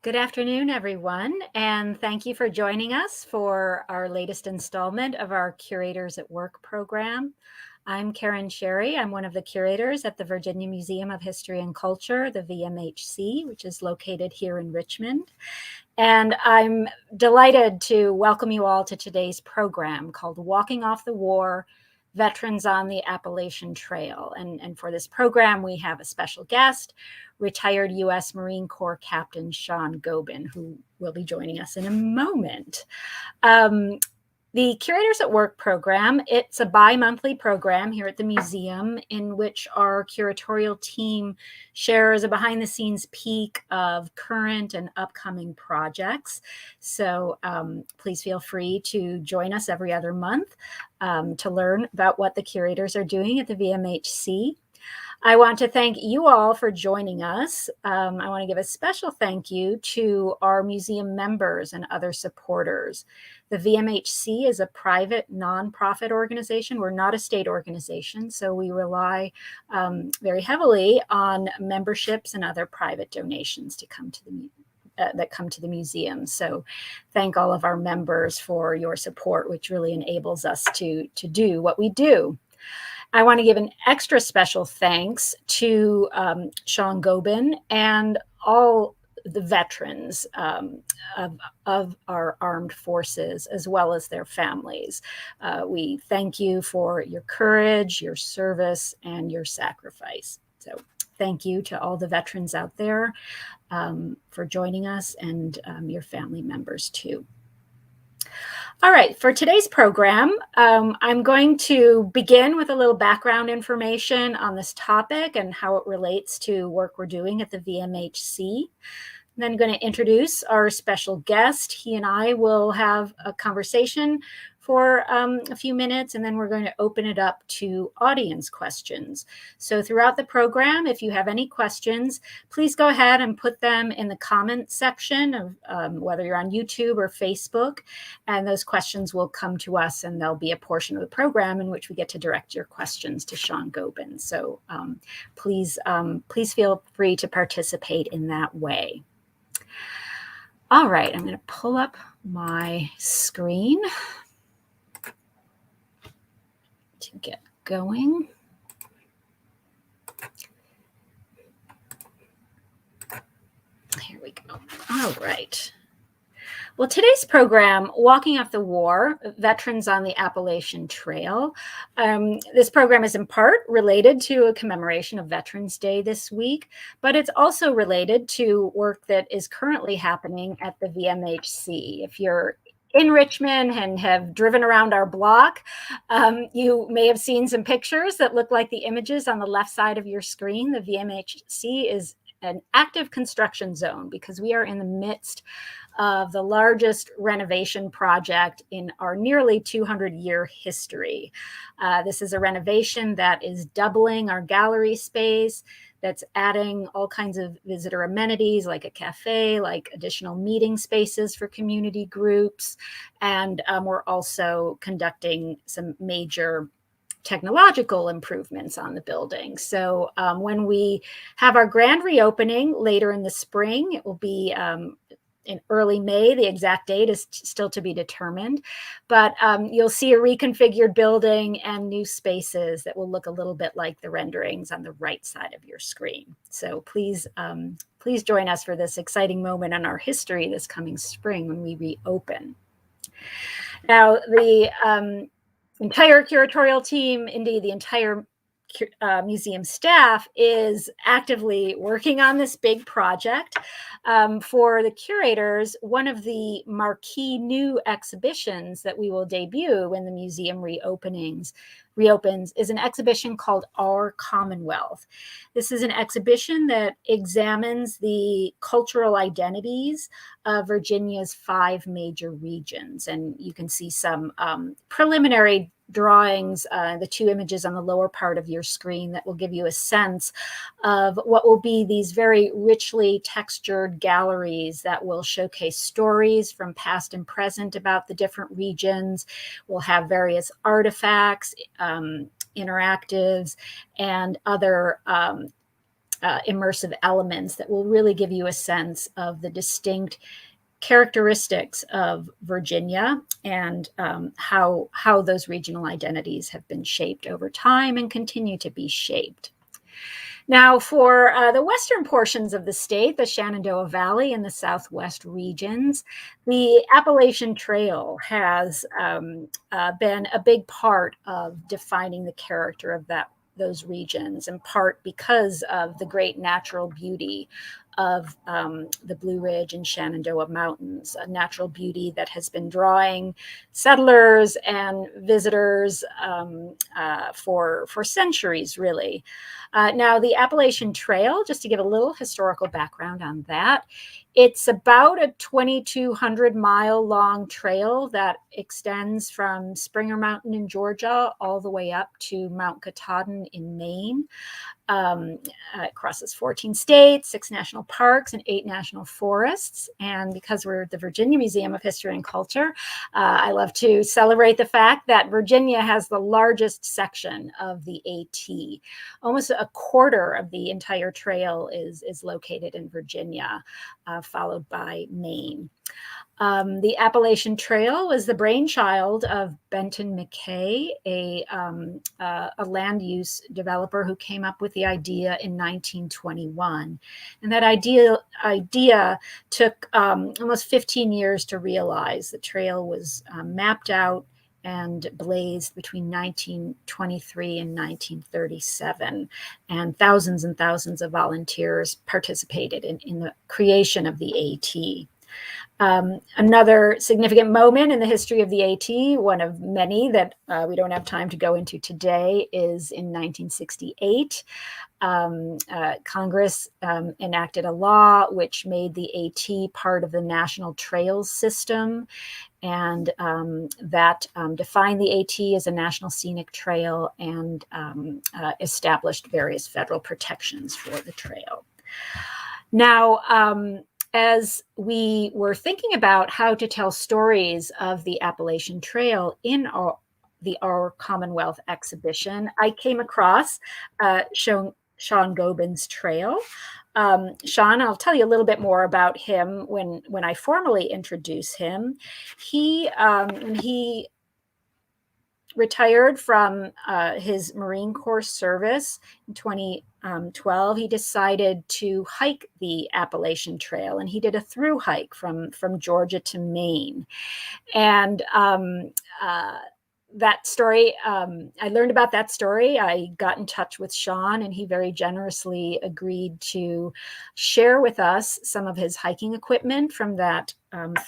Good afternoon, everyone, and thank you for joining us for our latest installment of our Curators at Work program. I'm Karen Sherry. I'm one of the curators at the Virginia Museum of History and Culture, the VMHC, which is located here in Richmond. And I'm delighted to welcome you all to today's program called Walking Off the War, Veterans on the Appalachian Trail. And for this program, we have a special guest, retired U.S. Marine Corps Captain Sean Gobin, who will be joining us in a moment. The Curators at Work program, it's a bi-monthly program here at the museum in which our curatorial team shares a behind-the-scenes peek of current and upcoming projects. So please feel free to join us every other month to learn about what the curators are doing at the VMHC. I want to thank you all for joining us. I want to give a special thank you to our museum members and other supporters. The VMHC is a private nonprofit organization. We're not a state organization, so we rely very heavily on memberships and other private donations to come to the museum. So thank all of our members for your support, which really enables us to do what we do. I want to give an extra special thanks to Sean Gobin and all the veterans of our armed forces, as well as their families. We thank you for your courage, your service, and your sacrifice. So thank you to all the veterans out there for joining us, and your family members too. All right, for today's program, I'm going to begin with a little background information on this topic and how it relates to work we're doing at the VMHC. I'm then going to introduce our special guest. He and I will have a conversation for a few minutes, and then we're going to open it up to audience questions. So throughout the program, if you have any questions, please go ahead and put them in the comment section of whether you're on YouTube or Facebook, and those questions will come to us, and there'll be a portion of the program in which we get to direct your questions to Sean Gobin. So please feel free to participate in that way. All right, I'm going to pull up my screen to get going. Here we go. All right. Well, today's program, Walking Off the War, Veterans on the Appalachian Trail. This program is in part related to a commemoration of Veterans Day this week, but it's also related to work that is currently happening at the VMHC. If you're in Richmond and have driven around our block, you may have seen some pictures that look like the images on the left side of your screen. The VMHC is an active construction zone because we are in the midst of the largest renovation project in our nearly 200-year history. This is a renovation that is doubling our gallery space, that's adding all kinds of visitor amenities like a cafe, like additional meeting spaces for community groups. And we're also conducting some major technological improvements on the building. So when we have our grand reopening later in the spring, it will be in early May. The exact date is still to be determined, but you'll see a reconfigured building and new spaces that will look a little bit like the renderings on the right side of your screen. So please join us for this exciting moment in our history this coming spring when we reopen. Now, the entire curatorial team, indeed the entire museum staff, is actively working on this big project. For the curators, one of the marquee new exhibitions that we will debut when the museum reopens is an exhibition called Our Commonwealth. This is an exhibition that examines the cultural identities of Virginia's 5 major regions. And you can see some preliminary drawings, the 2 images on the lower part of your screen, that will give you a sense of what will be these very richly textured galleries that will showcase stories from past and present about the different regions. We'll have various artifacts, interactives, and other immersive elements that will really give you a sense of the distinct characteristics of Virginia and how those regional identities have been shaped over time and continue to be shaped. Now, for the western portions of the state, the Shenandoah Valley and the southwest regions, the Appalachian Trail has been a big part of defining the character of those regions, in part because of the great natural beauty of the Blue Ridge and Shenandoah Mountains, a natural beauty that has been drawing settlers and visitors for centuries, really. Now, the Appalachian Trail, just to give a little historical background on that, it's about a 2,200-mile long trail that extends from Springer Mountain in Georgia all the way up to Mount Katahdin in Maine. It crosses 14 states, 6 national parks, and 8 national forests. And because we're the Virginia Museum of History and Culture, I love to celebrate the fact that Virginia has the largest section of the AT. Almost a quarter of the entire trail is located in Virginia, followed by Maine. The Appalachian Trail was the brainchild of Benton McKay, a land use developer who came up with the idea in 1921. And that idea took almost 15 years to realize. The trail was mapped out and blazed between 1923 and 1937. And thousands of volunteers participated in the creation of the AT. Another significant moment in the history of the AT, one of many that we don't have time to go into today, is in 1968. Congress enacted a law which made the AT part of the National Trails System, and that defined the AT as a national scenic trail and established various federal protections for the trail. Now, as we were thinking about how to tell stories of the Appalachian Trail in our Commonwealth exhibition, I came across Sean Gobin's trail. Sean, I'll tell you a little bit more about him when I formally introduce him. When he retired from his Marine Corps service in 2012, he decided to hike the Appalachian Trail, and he did a through hike from Georgia to Maine. And that story, I learned about that story. I got in touch with Sean, and he very generously agreed to share with us some of his hiking equipment from that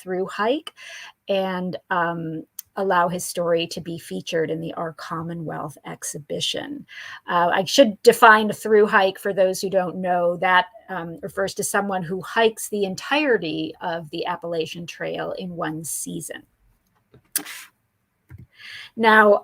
through hike, and allow his story to be featured in our Commonwealth exhibition. I should define a through hike for those who don't know. That refers to someone who hikes the entirety of the Appalachian Trail in one season. Now,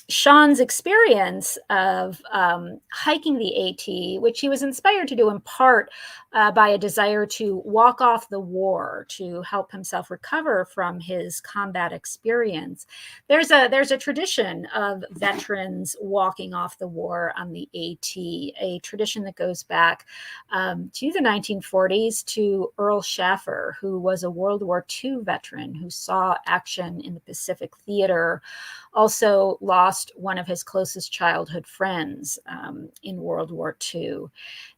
Sean's experience of hiking the AT, which he was inspired to do in part by a desire to walk off the war to help himself recover from his combat experience. There's a tradition of veterans walking off the war on the AT, a tradition that goes back to the 1940s to Earl Shaffer, who was a World War II veteran who saw action in the Pacific Theater, also lost one of his closest childhood friends in World War II.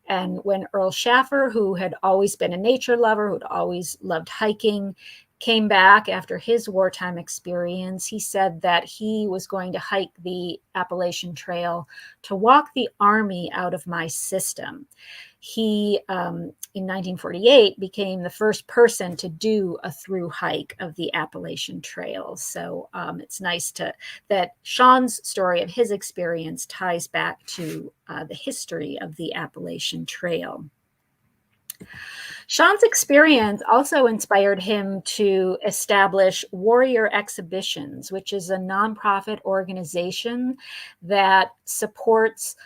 And when Earl Shaffer, who had always been a nature lover, who'd always loved hiking, came back after his wartime experience, he said that he was going to hike the Appalachian Trail to walk the Army out of my system. He, in 1948, became the first person to do a through hike of the Appalachian Trail. So it's nice that Sean's story of his experience ties back to the history of the Appalachian Trail. Sean's experience also inspired him to establish Warrior Exhibitions, which is a nonprofit organization that supports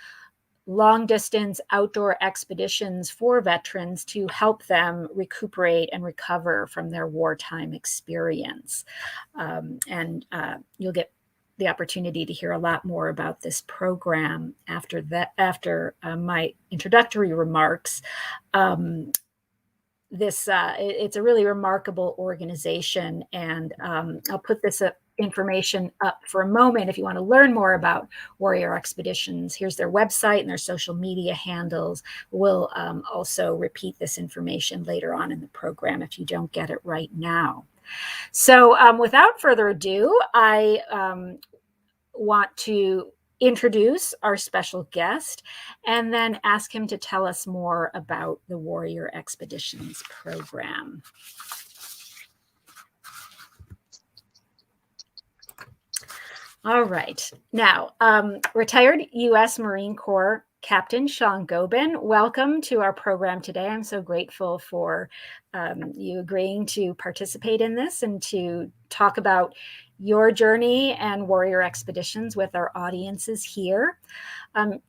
long-distance outdoor expeditions for veterans to help them recuperate and recover from their wartime experience. And you'll get the opportunity to hear a lot more about this program after my introductory remarks. It's a really remarkable organization, and I'll put this information up for a moment if you want to learn more about Warrior Expeditions. Here's their website and their social media handles. We'll also repeat this information later on in the program if you don't get it right now. So without further ado, I want to introduce our special guest and then ask him to tell us more about the Warrior Expeditions program. All right. Now, retired U.S. Marine Corps Captain Sean Gobin, welcome to our program today. I'm so grateful for you agreeing to participate in this and to talk about your journey and Warrior Expeditions with our audiences here.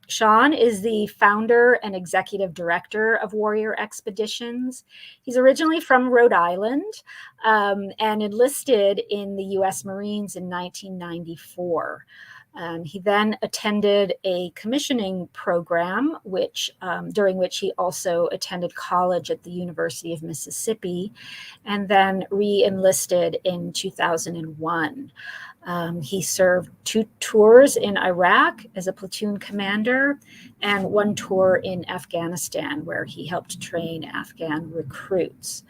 Sean is the founder and executive director of Warrior Expeditions. He's originally from Rhode Island and enlisted in the U.S. Marines in 1994. He then attended a commissioning program, during which he also attended college at the University of Mississippi, and then re-enlisted in 2001. He served 2 tours in Iraq as a platoon commander and 1 tour in Afghanistan, where he helped train Afghan recruits.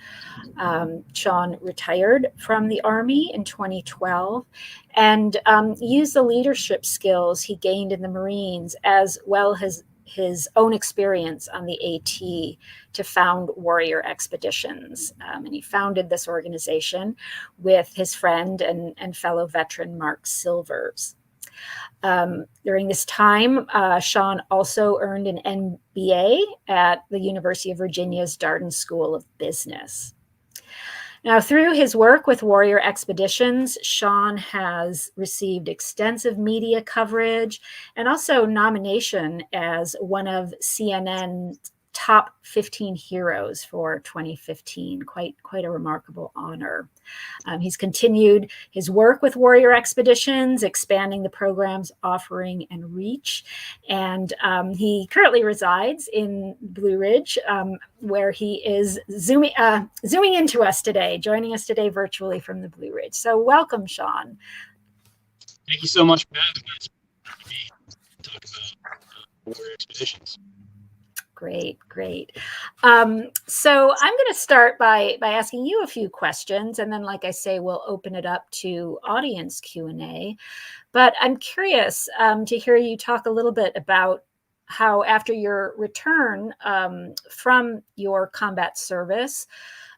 Sean retired from the Army in 2012 and used the leadership skills he gained in the Marines as well as his own experience on the AT to found Warrior Expeditions. And he founded this organization with his friend and fellow veteran Mark Silvers. During this time, Sean also earned an MBA at the University of Virginia's Darden School of Business. Now, through his work with Warrior Expeditions, Sean has received extensive media coverage and also nomination as one of CNN's top 15 heroes for 2015. Quite a remarkable honor. He's continued his work with Warrior Expeditions, expanding the program's offering and reach. And he currently resides in Blue Ridge, where he is zooming into us today, joining us today virtually from the Blue Ridge. So welcome, Sean. Thank you so much for having me. It's to be talk about Warrior Expeditions. Great. So I'm going to start by asking you a few questions, and then, like I say, we'll open it up to audience Q&A. But I'm curious to hear you talk a little bit about how, after your return from your combat service,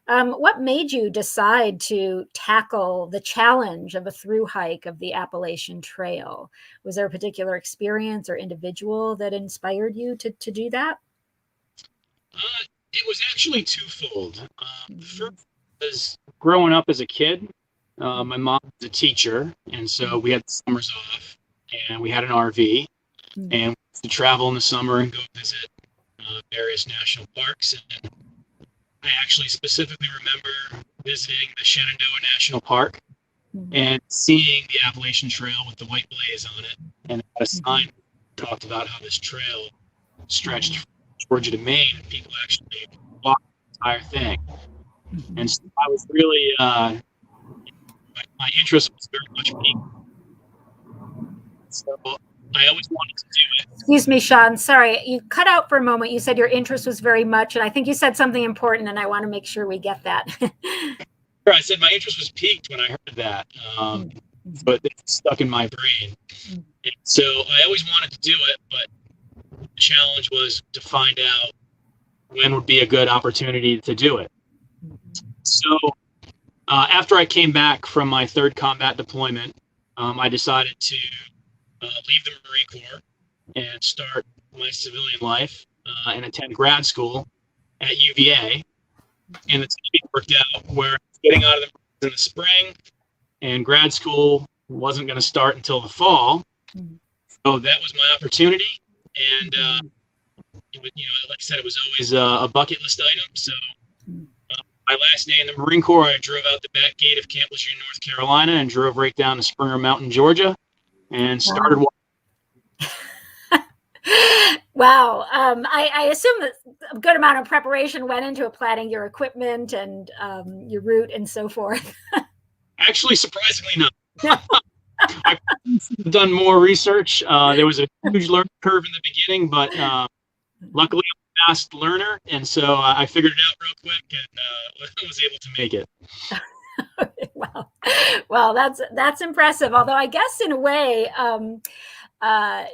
what made you decide to tackle the challenge of a through hike of the Appalachian Trail? Was there a particular experience or individual that inspired you to do that? It was actually twofold. First was growing up as a kid. My mom was a teacher, and so we had summers off, and we had an RV, and we used to travel in the summer and go visit various national parks. And I actually specifically remember visiting the Shenandoah National Park and seeing the Appalachian Trail with the white blaze on it, and it had a sign that talked about how this trail stretched from Georgia to Maine, and people actually walked the entire thing. And so I was really, my interest was very much piqued. So I always wanted to do it. Excuse me, Sean. Sorry, you cut out for a moment. You said your interest was very much, and I think you said something important, and I want to make sure we get that. Sure, I said my interest was piqued when I heard that, but it stuck in my brain. And so I always wanted to do it, but the challenge was to find out when would be a good opportunity to do it. So after I came back from my 3rd combat deployment, I decided to leave the Marine Corps and start my civilian life and attend grad school at UVA. And the timing worked out where I was getting out of the Marines in the spring, and grad school wasn't going to start until the fall. So that was my opportunity. And it was, like I said, it was always a bucket list item. So my last day in the Marine Corps, I drove out the back gate of Camp Lejeune, North Carolina, and drove right down to Springer Mountain, Georgia. and started walking. Wow. I assume that a good amount of preparation went into planning your equipment and your route and so forth. Actually, surprisingly not. I've done more research. There was a huge learning curve in the beginning, but luckily I'm a fast learner, and so I figured it out real quick and was able to make it. Wow. Well, that's impressive. Although I guess in a way,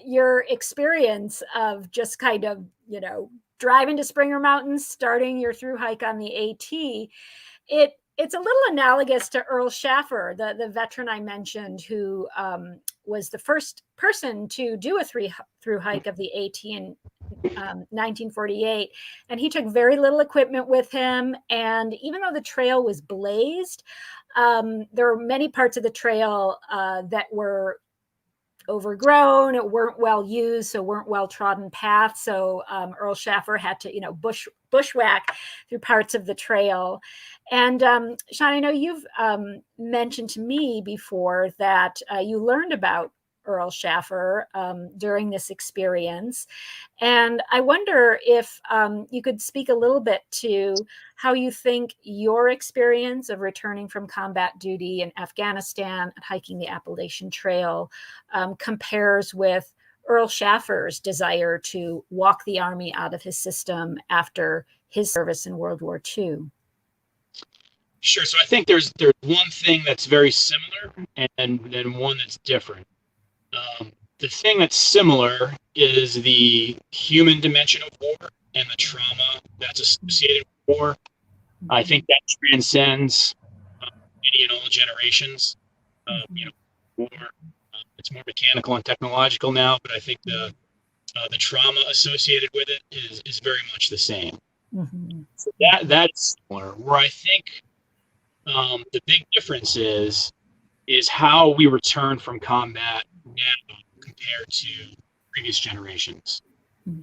your experience of just kind of, driving to Springer Mountains, starting your through hike on the AT, it's a little analogous to Earl Shaffer, the veteran I mentioned, who was the first person to do a through hike of the AT in 1948. And he took very little equipment with him. And even though the trail was blazed, there were many parts of the trail that were overgrown, it weren't well used, so weren't well trodden paths. So Earl Shaffer had to, bushwhack through parts of the trail. And Sean, I know you've mentioned to me before that you learned about Earl Shaffer during this experience. And I wonder if you could speak a little bit to how you think your experience of returning from combat duty in Afghanistan and hiking the Appalachian Trail compares with Earl Shaffer's desire to walk the Army out of his system after his service in World War II. Sure. So I think there's one thing that's very similar and then one that's different. The thing that's similar is the human dimension of war and the trauma that's associated with war. I think that transcends any and all generations. War, it's more mechanical and technological now, but I think the trauma associated with it is very much the same. Mm-hmm. So that's similar. Where I think the big difference is how we return from combat now compared to previous generations.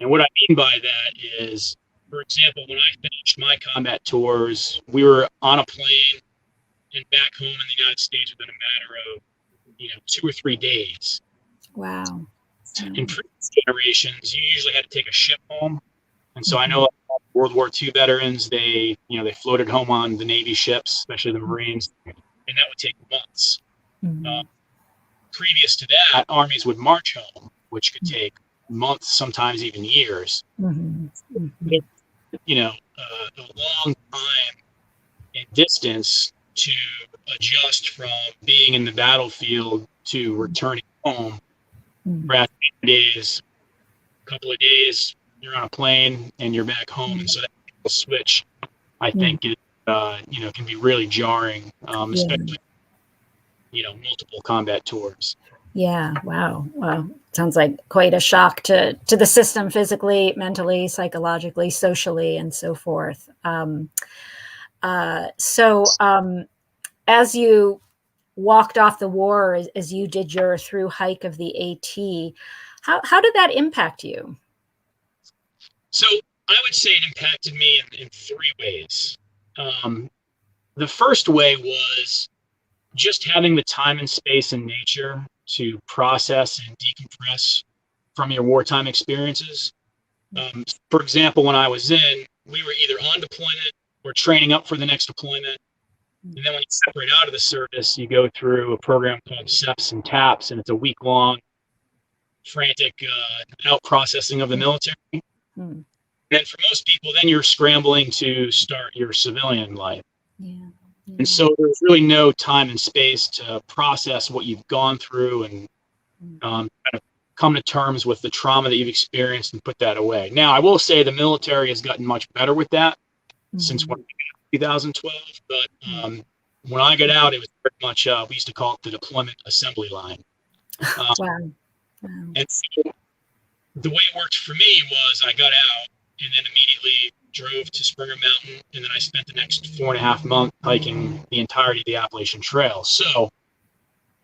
And what I mean by that is, for example, when I finished my combat tours, we were on a plane and back home in the United States within a matter of 2 or 3 days. Wow. In previous generations, you usually had to take a ship home. And so I know World War II veterans, they floated home on the Navy ships, especially the Marines, and that would take months. Previous to that, armies would march home, which could take months, sometimes even years. A long time and distance to adjust from being in the battlefield to returning home. After days, a couple of days, you're on a plane and you're back home, and so that switch, I think, is can be really jarring, especially multiple combat tours. Yeah. Wow. Sounds like quite a shock to the system, physically, mentally, psychologically, socially, and so forth. So as you walked off the war, as you did your through hike of the AT, how did that impact you? So I would say it impacted me in 3 ways. The first way was just having the time and space and nature to process and decompress from your wartime experiences. For example, when I was in, we were either on deployment or training up for the next deployment. And then when you separate out of the service, you go through a program called SEPs and TAPs, and it's a week-long, frantic out processing of the military. And then for most people, then you're scrambling to start your civilian life. And so there's really no time and space to process what you've gone through and kind of come to terms with the trauma that you've experienced and put that away. Now, I will say the military has gotten much better with that since 2012. But when I got out, it was very much, we used to call it the deployment assembly line. And so the way it worked for me was I got out and then immediately drove to Springer Mountain, and then I spent the next 4.5 months hiking the entirety of the Appalachian Trail. So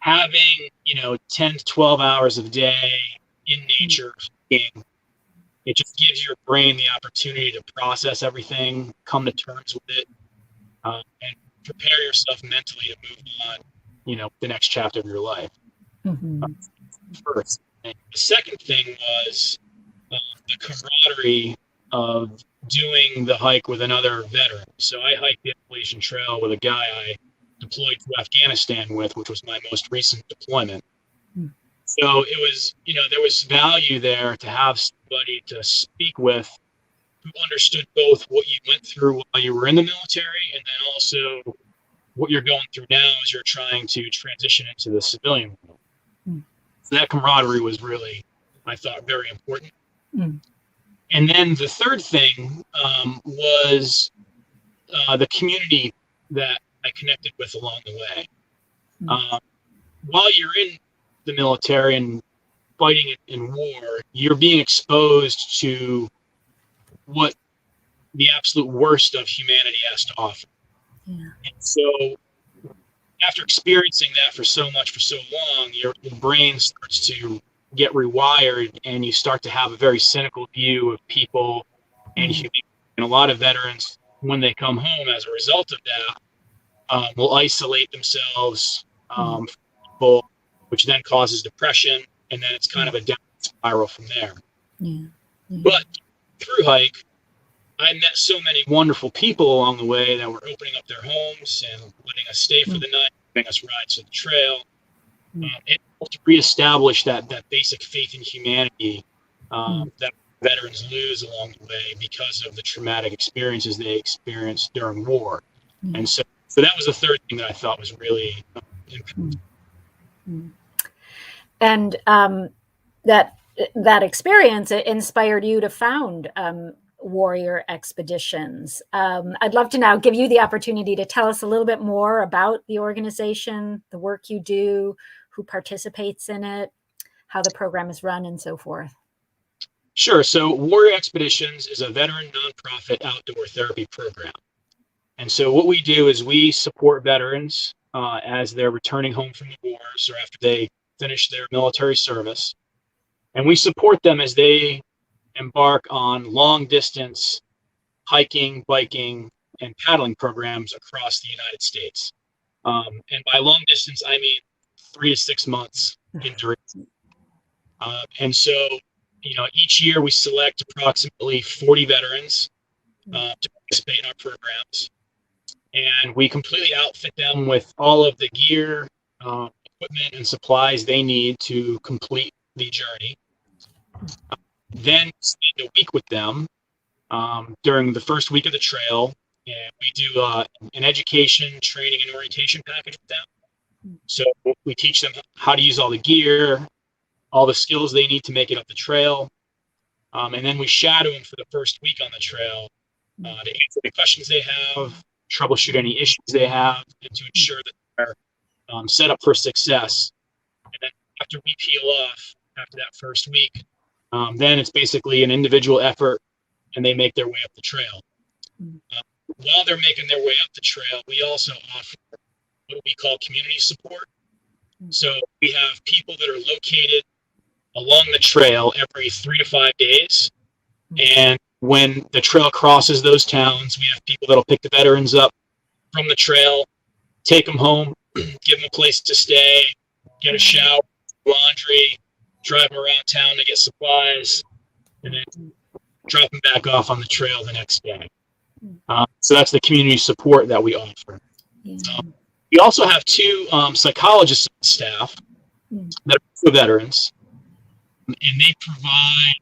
having 10 to 12 hours of day in nature, it just gives your brain the opportunity to process everything, come to terms with it, and prepare yourself mentally to move on, the next chapter of your life. first. And the second thing was the camaraderie of doing the hike with another veteran. So I hiked the Appalachian Trail with a guy I deployed to Afghanistan with, which was my most recent deployment. So it was, there was value there to have somebody to speak with who understood both what you went through while you were in the military and then also what you're going through now as you're trying to transition into the civilian world. So that camaraderie was really, I thought, very important. And then the third thing was the community that I connected with along the way. While you're in the military and fighting in war, you're being exposed to what the absolute worst of humanity has to offer. And so after experiencing that for so long, your brain starts to get rewired and you start to have a very cynical view of people and humanity. And a lot of veterans, when they come home as a result of that, will isolate themselves from people, which then causes depression, and then it's kind of a down spiral from there. But through hike, I met so many wonderful people along the way that were opening up their homes and letting us stay for the night, letting us ride to the trail. It helped reestablish that basic faith in humanity that veterans lose along the way because of the traumatic experiences they experienced during war. And so that was the third thing that I thought was really important. And that experience inspired you to found Warrior Expeditions. I'd love to now give you the opportunity to tell us a little bit more about the organization, the work you do, who participates in it, how the program is run, and so forth. Sure. So Warrior Expeditions is a veteran nonprofit outdoor therapy program. And so what we do is we support veterans as they're returning home from the wars or after they finish their military service. And we support them as they embark on long distance hiking, biking, and paddling programs across the United States. And by long distance, I mean 3 to 6 months in duration. And so, each year we select approximately 40 veterans to participate in our programs. And we completely outfit them with all of the gear, equipment, and supplies they need to complete the journey. Then spend a week with them during the first week of the trail. And we do an education, training, and orientation package with them. So we teach them how to use all the gear, all the skills they need to make it up the trail. And then we shadow them for the first week on the trail to answer the questions they have, troubleshoot any issues they have, and to ensure that they're set up for success. And then after we peel off, after that first week, then it's basically an individual effort and they make their way up the trail. While they're making their way up the trail, we also offer what we call community support. So we have people that are located along the trail every 3 to 5 days. And when the trail crosses those towns, we have people that'll pick the veterans up from the trail, take them home, give them a place to stay, get a shower, laundry, drive them around town to get supplies, and then drop them back off on the trail the next day. So that's the community support that we offer. We also have 2 psychologists on staff that are veterans, and they provide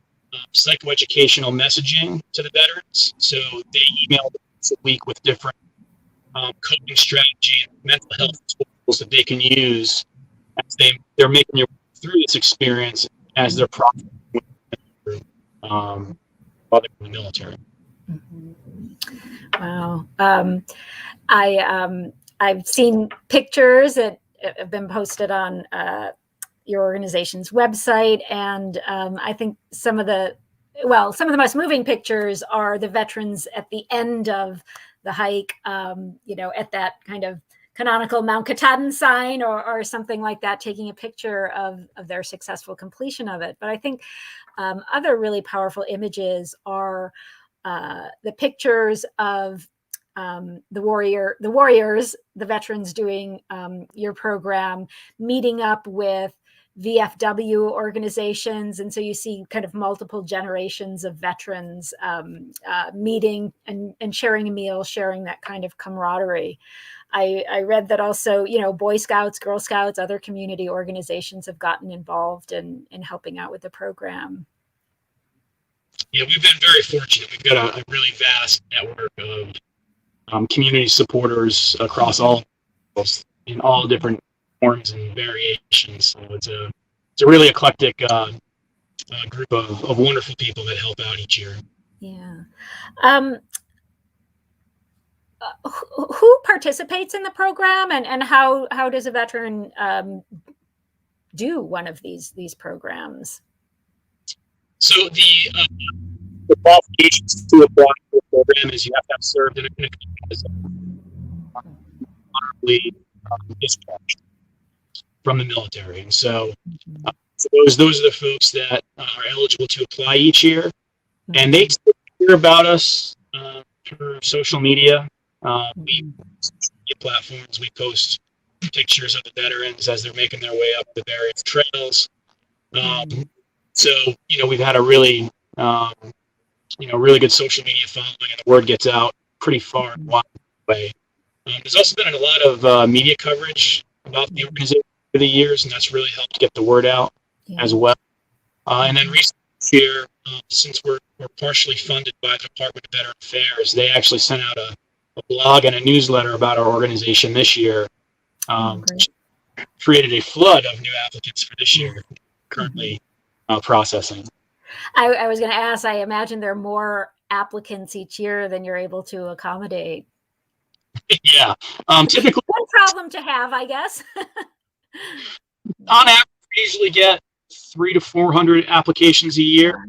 psychoeducational messaging to the veterans. So they email them once a week with different coping strategy and mental health tools that they can use as they're making their way through this experience as they're processing through while they're in the military. Wow. I've seen pictures that have been posted on your organization's website, and I think some of the most moving pictures are the veterans at the end of the hike, at that kind of canonical Mount Katahdin sign or something like that, taking a picture of their successful completion of it. But I think other really powerful images are the pictures of the warriors, the veterans doing your program, meeting up with VFW organizations. And so you see kind of multiple generations of veterans meeting and sharing a meal, sharing that kind of camaraderie. I read that also, Boy Scouts, Girl Scouts, other community organizations have gotten involved in helping out with the program. Yeah, we've been very fortunate. We've got a really vast network of community supporters across all in all different forms and variations. So it's a really eclectic group of wonderful people that help out each year. Yeah. Who participates in the program, and how does a veteran do one of these programs? So the qualifications to apply for the program is you have to have served in a country as honorably discharged from the military, and so those are the folks that are eligible to apply each year, and they hear about us through social media. We platforms. We post pictures of the veterans as they're making their way up the various trails. So we've had a really really good social media following, and the word gets out pretty far and wide way. There's also been a lot of media coverage about the organization over the years, and that's really helped get the word out as well. And then recently this year, since we're partially funded by the Department of Veteran Affairs, they actually sent out a blog and a newsletter about our organization this year. Created a flood of new applicants for this year, currently processing. I was going to ask, I imagine there are more applicants each year than you're able to accommodate. Yeah. Typically, one problem to have, I guess. On average, we usually get 300 to 400 applications a year.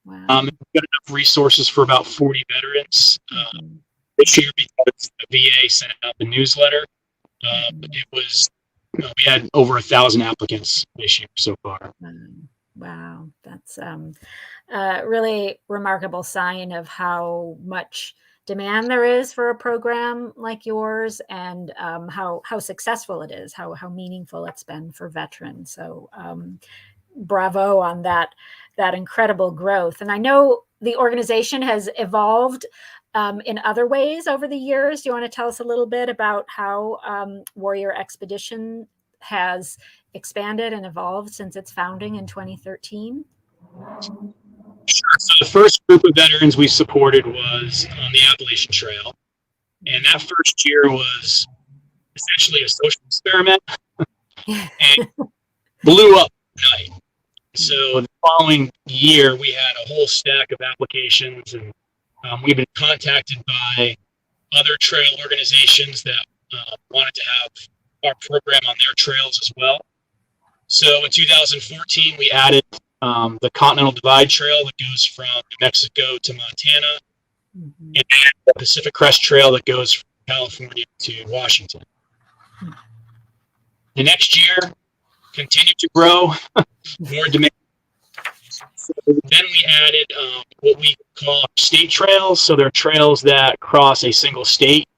Wow. We've got enough resources for about 40 veterans. This year, because the VA sent out the newsletter, it was we had over 1,000 applicants this year so far. Wow, that's really remarkable sign of how much demand there is for a program like yours, and how successful it is, how meaningful it's been for veterans. So bravo on that incredible growth. And I know the organization has evolved in other ways over the years. Do you want to tell us a little bit about how Warrior Expedition has expanded and evolved since its founding in 2013? Sure. So the first group of veterans we supported was on the Appalachian Trail. And that first year was essentially a social experiment and blew up overnight. So the following year, we had a whole stack of applications, and we've been contacted by other trail organizations that wanted to have our program on their trails as well. So in 2014, we added the Continental Divide Trail that goes from New Mexico to Montana, and the Pacific Crest Trail that goes from California to Washington. The next year, continued to grow, more demand. So then we added what we call state trails. So they're trails that cross a single state.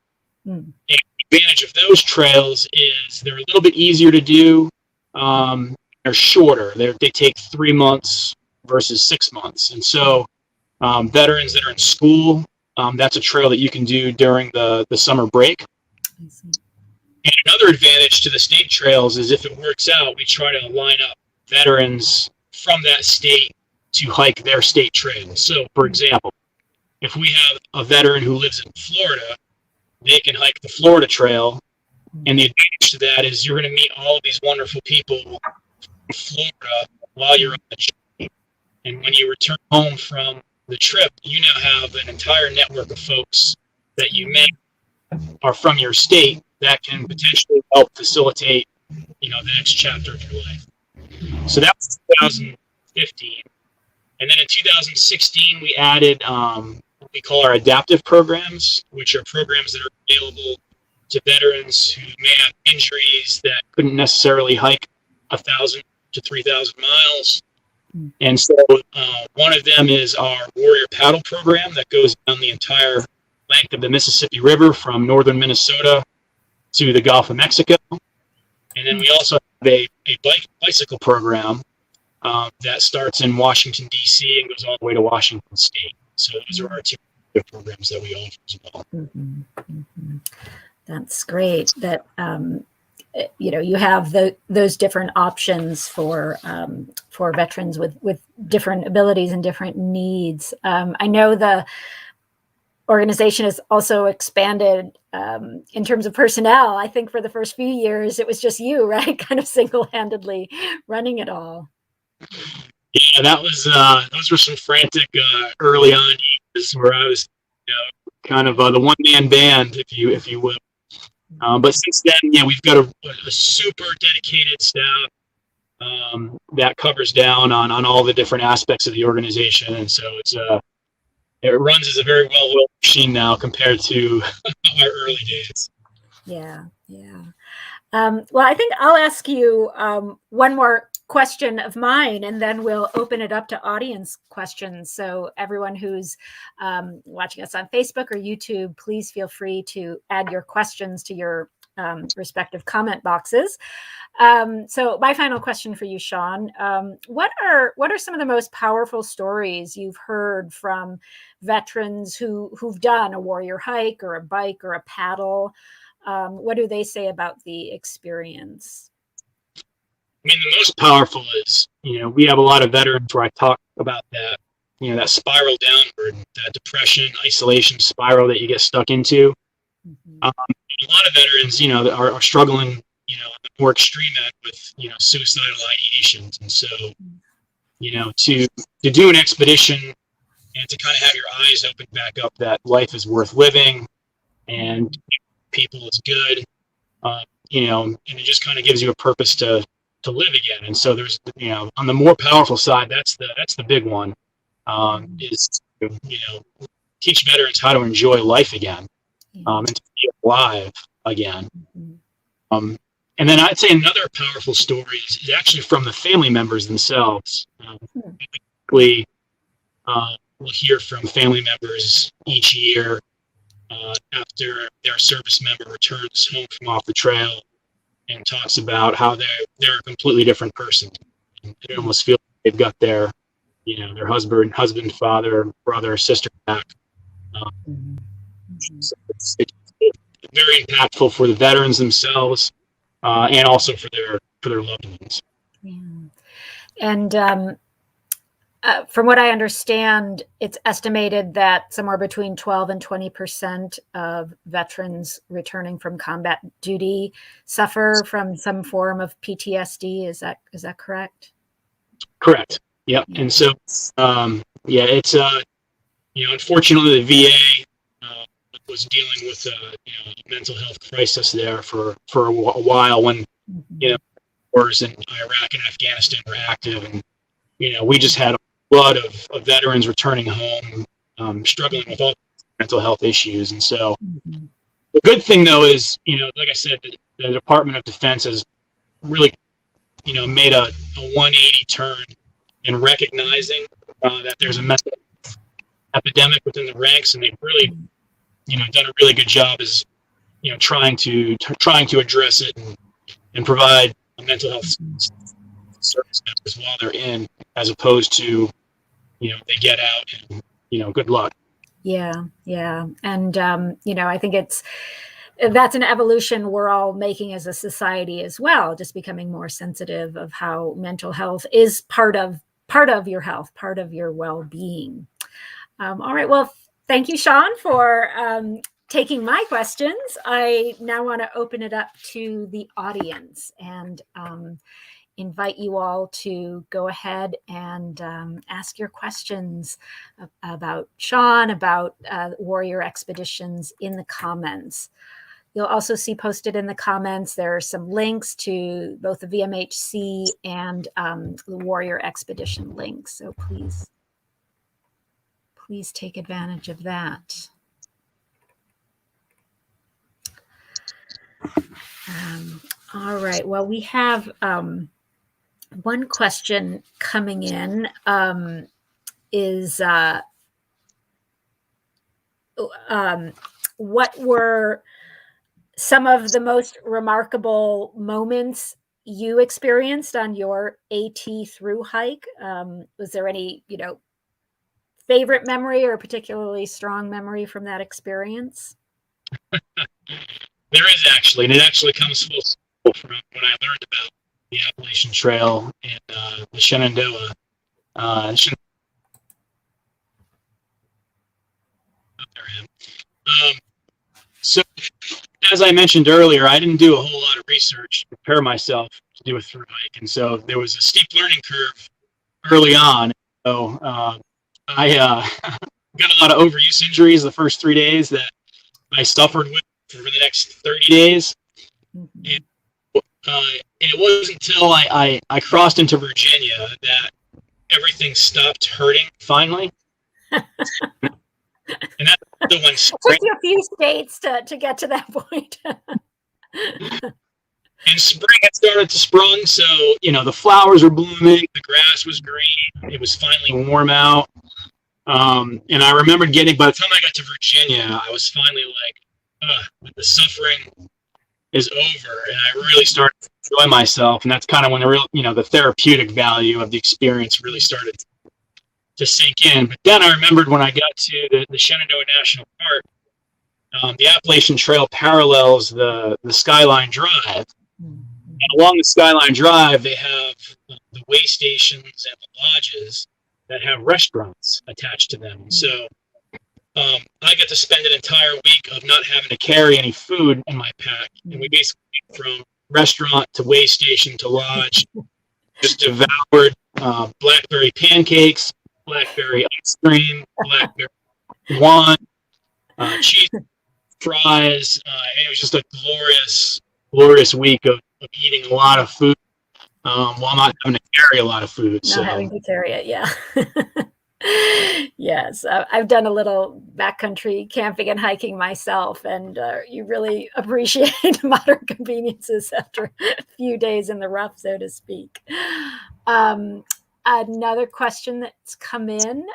And the advantage of those trails is they're a little bit easier to do. They're shorter. They take 3 months versus 6 months. And so veterans that are in school, that's a trail that you can do during the summer break. And another advantage to the state trails is if it works out, we try to line up veterans from that state to hike their state trails. So, for example, if we have a veteran who lives in Florida, they can hike the Florida Trail. And the advantage to that is you're going to meet all of these wonderful people in Florida while you're on the trip. And when you return home from the trip, you now have an entire network of folks that you met are from your state that can potentially help facilitate, the next chapter of your life. So that was 2015. And then in 2016, we added what we call our adaptive programs, which are programs that are available to veterans who may have injuries that couldn't necessarily hike 1,000 to 3,000 miles. And so one of them is our Warrior Paddle program that goes down the entire length of the Mississippi River from northern Minnesota to the Gulf of Mexico. And then we also have a bicycle program that starts in Washington, D.C. and goes all the way to Washington State. So those are our two programs that we offer as well. That's great that you have those different options for veterans with different abilities and different needs. I know the organization has also expanded in terms of personnel. I think for the first few years it was just you, right? Kind of single-handedly running it all. Yeah, those were some frantic early on years where I was kind of the one-man band, if you will. But since then, we've got a super dedicated staff that covers down on all the different aspects of the organization, and so it runs as a very well-oiled machine now compared to our early days. Yeah. Well, I think I'll ask you one more question of mine, and then we'll open it up to audience questions. So everyone who's watching us on Facebook or YouTube, please feel free to add your questions to your respective comment boxes. So my final question for you, Sean, what are some of the most powerful stories you've heard from veterans who've done a warrior hike or a bike or a paddle? What do they say about the experience? I mean, the most powerful is, we have a lot of veterans where I talk about that, that spiral downward, that depression, isolation spiral that you get stuck into. A lot of veterans, are struggling, on the more extreme end with, suicidal ideations. And so, to do an expedition and to kind of have your eyes open back up that life is worth living and people is good, and it just kind of gives you a purpose to live again. And so there's, on the more powerful side, that's the big one, is to, teach veterans how to enjoy life again, and to be alive again. And then I'd say another powerful story is actually from the family members themselves. We'll hear from family members each year after their service member returns home from off the trail and talks about how they're a completely different person. And it almost feels like they've got their husband, father, brother, sister back. So it's very impactful for the veterans themselves, and also for their loved ones. Yeah. And from what I understand, it's estimated that somewhere between 12 and 20% of veterans returning from combat duty suffer from some form of PTSD. Is that correct? Correct. Yep. Yeah. And so, it's unfortunately the VA was dealing with a mental health crisis there for a while when wars in Iraq and Afghanistan were active, and we just had a flood of veterans returning home, struggling with all mental health issues. And so the good thing though is, like I said, the Department of Defense has really, made a 180 turn in recognizing that there's a mental health epidemic within the ranks, and they've really, done a really good job as, trying to address it and provide mental health service members while they're in, as opposed to, they get out and, good luck. Yeah. And, I think that's an evolution we're all making as a society as well, just becoming more sensitive of how mental health is part of your health, part of your well-being. All right. Well, thank you, Sean, for taking my questions. I now want to open it up to the audience and invite you all to go ahead and ask your questions about Sean, about warrior expeditions in the comments. You'll also see posted in the comments, there are some links to both the VMHC and the warrior expedition links. So please take advantage of that. All right. Well, we have one question coming in is what were some of the most remarkable moments you experienced on your AT through hike? Was there any, favorite memory or particularly strong memory from that experience? There is actually, and it actually comes full circle from when I learned about the Appalachian Trail and the Shenandoah. So, as I mentioned earlier, I didn't do a whole lot of research to prepare myself to do a through hike, and so there was a steep learning curve early on. So I got a lot of overuse injuries the first 3 days that I suffered with for the next 30 days. Mm-hmm. And it wasn't until I crossed into Virginia that everything stopped hurting finally. And that's the one. It took you a few states to get to that point. And spring had started to sprung, so the flowers were blooming, the grass was green, it was finally warm out. And I remembered by the time I got to Virginia, I was finally like, the suffering is over, and I really started to enjoy myself. And that's kind of when the therapeutic value of the experience really started to sink in. But then I remembered when I got to the Shenandoah National Park, the Appalachian Trail parallels the Skyline Drive. And along the Skyline Drive, they have the way stations and the lodges that have restaurants attached to them. So I get to spend an entire week of not having to carry any food in my pack. And we basically went from restaurant to way station to lodge, just devoured blackberry pancakes, blackberry ice cream, blackberry wine, cheese fries. And it was just a glorious week of eating a lot of food while not having to carry a lot of food. Not having to carry it, yeah. Yes, I've done a little backcountry camping and hiking myself, and you really appreciate modern conveniences after a few days in the rough, so to speak. Another question that's come in,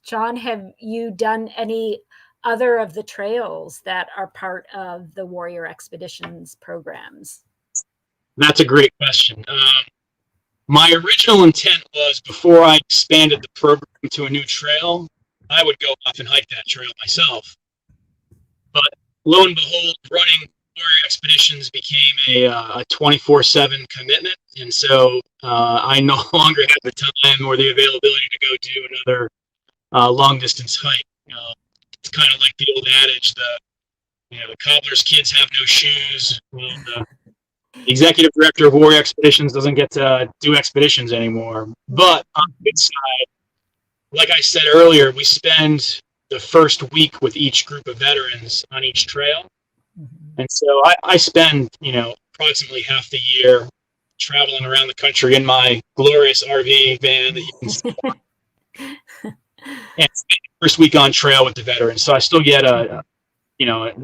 Sean, have you done any other of the trails that are part of the Warrior Expeditions programs? That's a great question. My original intent was, before I expanded the program to a new trail, I would go off and hike that trail myself. But lo and behold, running Warrior Expeditions became a 24/7 commitment. And so I no longer have the time or the availability to go do another long distance hike. It's kind of like the old adage, the cobbler's kids have no shoes. Well, the executive director of Warrior Expeditions doesn't get to do expeditions anymore. But on the good side, like I said earlier, we spend the first week with each group of veterans on each trail. And so I spend, approximately half the year traveling around the country in my glorious RV van that you can see. And first week on trail with the veterans. So I still get a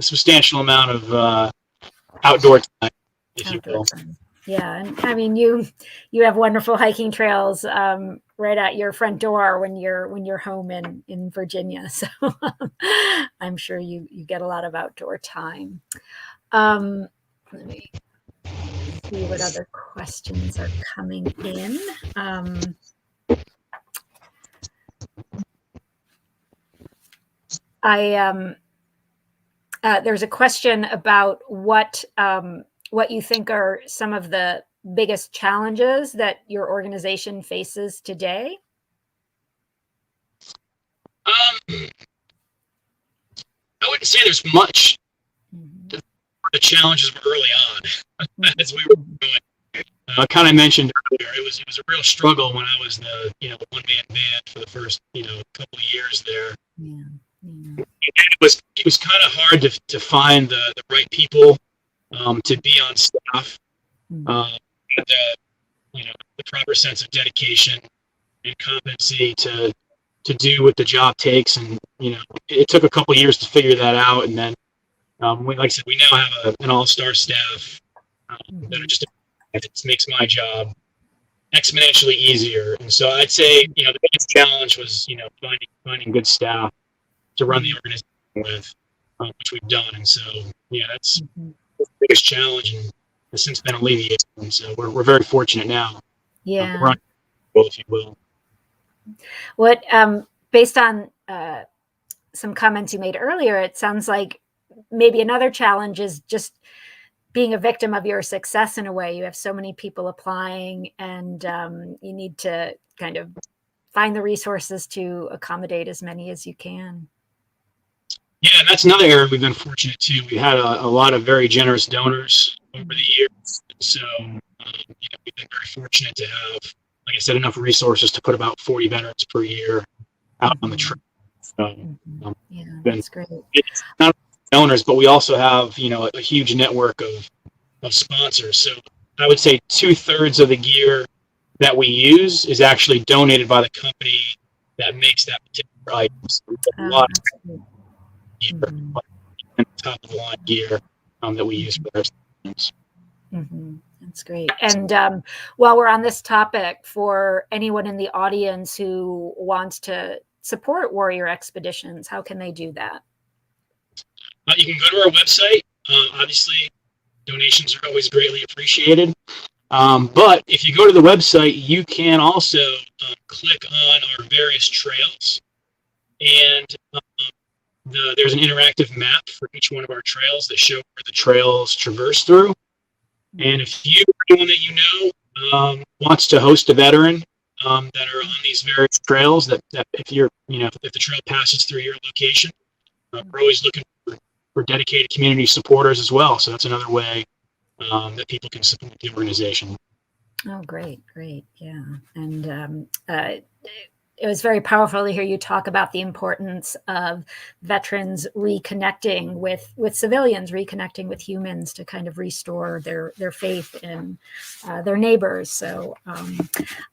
substantial amount of outdoor time, if you will. Yeah, and I mean, you have wonderful hiking trails right at your front door when you're home in Virginia. So I'm sure you get a lot of outdoor time. Let me see what other questions are coming in. There's a question about what you think are some of the biggest challenges that your organization faces today. I wouldn't say there's much. The challenges were early on as we were doing. I kind of mentioned earlier, it was a real struggle when I was the one-man band for the first couple of years there. Yeah. It was kind of hard to find the right people to be on staff. The proper sense of dedication and competency to do what the job takes, and it took a couple of years to figure that out. And then, like I said, we now have an all-star staff that are it makes my job exponentially easier. And so I'd say the biggest challenge was finding good staff to run the organization with. which we've done. And so, yeah, that's the biggest challenge and has since been alleviated. And so we're very fortunate now. Yeah. We're on, if you will. What, based on some comments you made earlier, it sounds like maybe another challenge is just being a victim of your success in a way. You have so many people applying, and you need to kind of find the resources to accommodate as many as you can. Yeah, and that's another area we've been fortunate too. We had a lot of very generous donors over the years. So, we've been very fortunate to have, like I said, enough resources to put about 40 veterans per year out on the trail. So, yeah, that's great. It's not donors, but we also have, a huge network of sponsors. So I would say 2/3 of the gear that we use is actually donated by the company that makes that particular item. So we have a lot of gear, and top of the line gear that we use for our systems. That's great. And while we're on this topic, for anyone in the audience who wants to support Warrior Expeditions, how can they do that? You can go to our website. Obviously, donations are always greatly appreciated. But if you go to the website, you can also click on our various trails, and there's an interactive map for each one of our trails that show where the trails traverse through. And if you or anyone that you know wants to host a veteran that are on these various trails, that if you're, if the trail passes through your location, we're always looking for dedicated community supporters as well. So that's another way that people can support the organization. Oh, great. Yeah. And it was very powerful to hear you talk about the importance of veterans reconnecting with civilians, reconnecting with humans to kind of restore their faith in their neighbors. So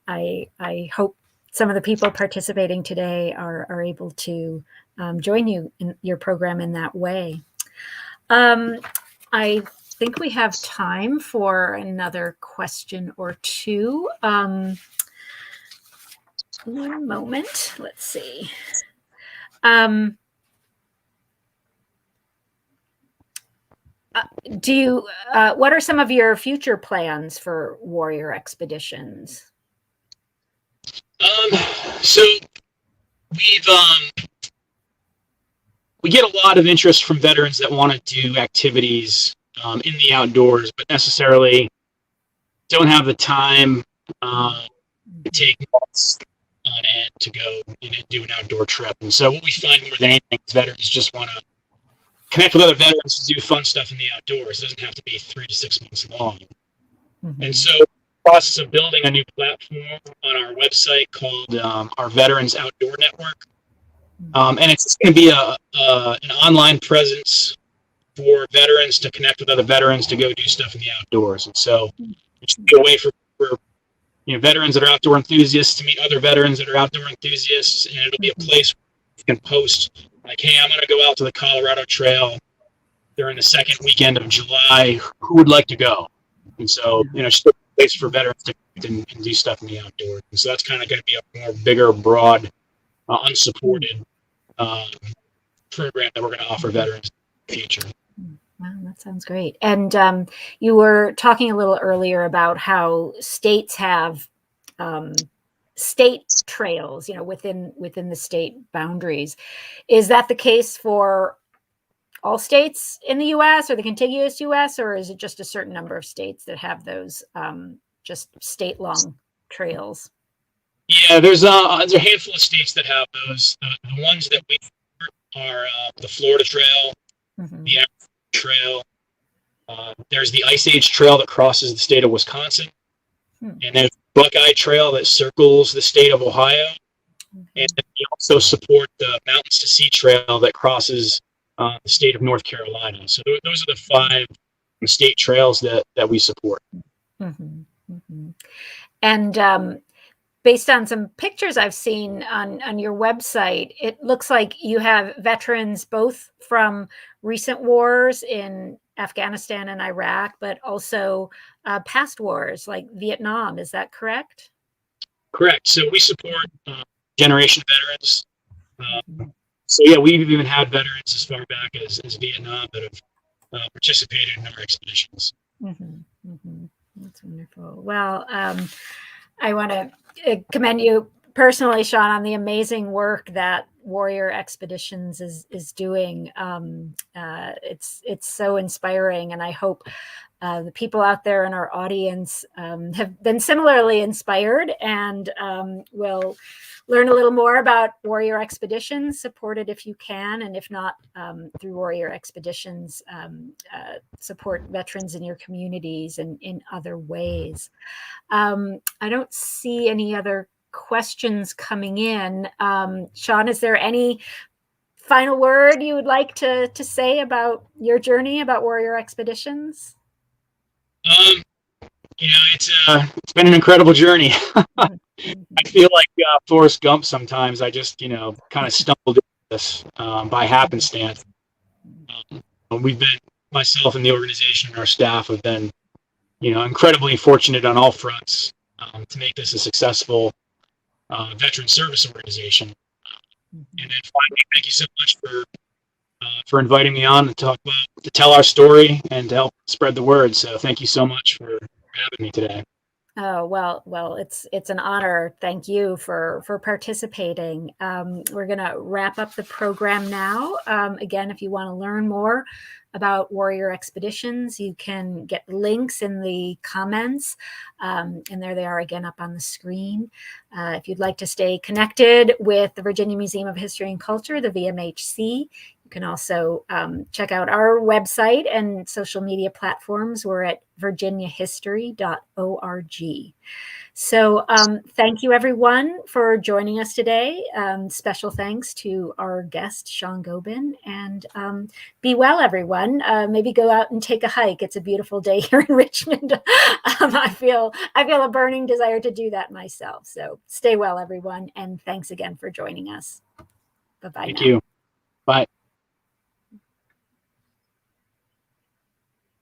I hope some of the people participating today are able to join you in your program in that way. I think we have time for another question or two. One moment. Let's see. What are some of your future plans for Warrior Expeditions? So we get a lot of interest from veterans that want to do activities in the outdoors, but necessarily don't have the time to take months on end to go and do an outdoor trip. And so what we find more than anything is veterans just want to connect with other veterans to do fun stuff in the outdoors. It doesn't have to be 3 to 6 months long. And so the process of building a new platform on our website called our Veterans Outdoor Network. And it's just going to be an online presence for veterans to connect with other veterans to go do stuff in the outdoors. And so it's a way for veterans that are outdoor enthusiasts to meet other veterans that are outdoor enthusiasts, and it'll be a place where you can post like, hey, I'm going to go out to the Colorado Trail during the second weekend of July. Who would like to go? And so, just a place for veterans to connect and do stuff in the outdoors. And so that's kind of going to be a more bigger, broad, unsupported program that we're going to offer veterans in the future. Wow, that sounds great. And you were talking a little earlier about how states have state trails, within the state boundaries. Is that the case for all states in the U.S. or the contiguous U.S., or is it just a certain number of states that have those just state-long trails? Yeah, there's a handful of states that have those. The ones that we are the Florida Trail, the Appalachian Trail. There's the Ice Age Trail that crosses the state of Wisconsin, and there's the Buckeye Trail that circles the state of Ohio. And we also support the Mountains to Sea Trail that crosses the state of North Carolina. So those are the 5 state trails that we support. And based on some pictures I've seen on your website, it looks like you have veterans both from recent wars in Afghanistan and Iraq, but also past wars like Vietnam. Is that correct? Correct. So we support generation veterans. So yeah, we've even had veterans as far back as Vietnam that have participated in our expeditions. That's wonderful. Well, I want to commend you personally, Sean, on the amazing work that Warrior Expeditions is doing. It's so inspiring, and I hope the people out there in our audience have been similarly inspired and will learn a little more about Warrior Expeditions, support it if you can, and if not, through Warrior Expeditions, support veterans in your communities and in other ways. I don't see any other questions coming in. Sean, is there any final word you would like to say about your journey, about Warrior Expeditions? It's been an incredible journey. I feel like Forrest Gump sometimes. I just, kind of stumbled into this by happenstance. We've been, myself and the organization and our staff have been, incredibly fortunate on all fronts to make this a successful veteran service organization. And then finally, thank you so much for inviting me on to tell our story and to help spread the word. So thank you so much for having me today. Oh, well, it's an honor. Thank you for participating. We're going to wrap up the program now. Again, if you want to learn more about Warrior Expeditions, you can get links in the comments. And there they are again up on the screen. If you'd like to stay connected with the Virginia Museum of History and Culture, the VMHC, you can also check out our website and social media platforms. We're at virginiahistory.org. So thank you, everyone, for joining us today. Special thanks to our guest, Sean Gobin. And be well, everyone. Maybe go out and take a hike. It's a beautiful day here in Richmond. I feel a burning desire to do that myself. So stay well, everyone. And thanks again for joining us. Bye-bye. Thank you. Bye.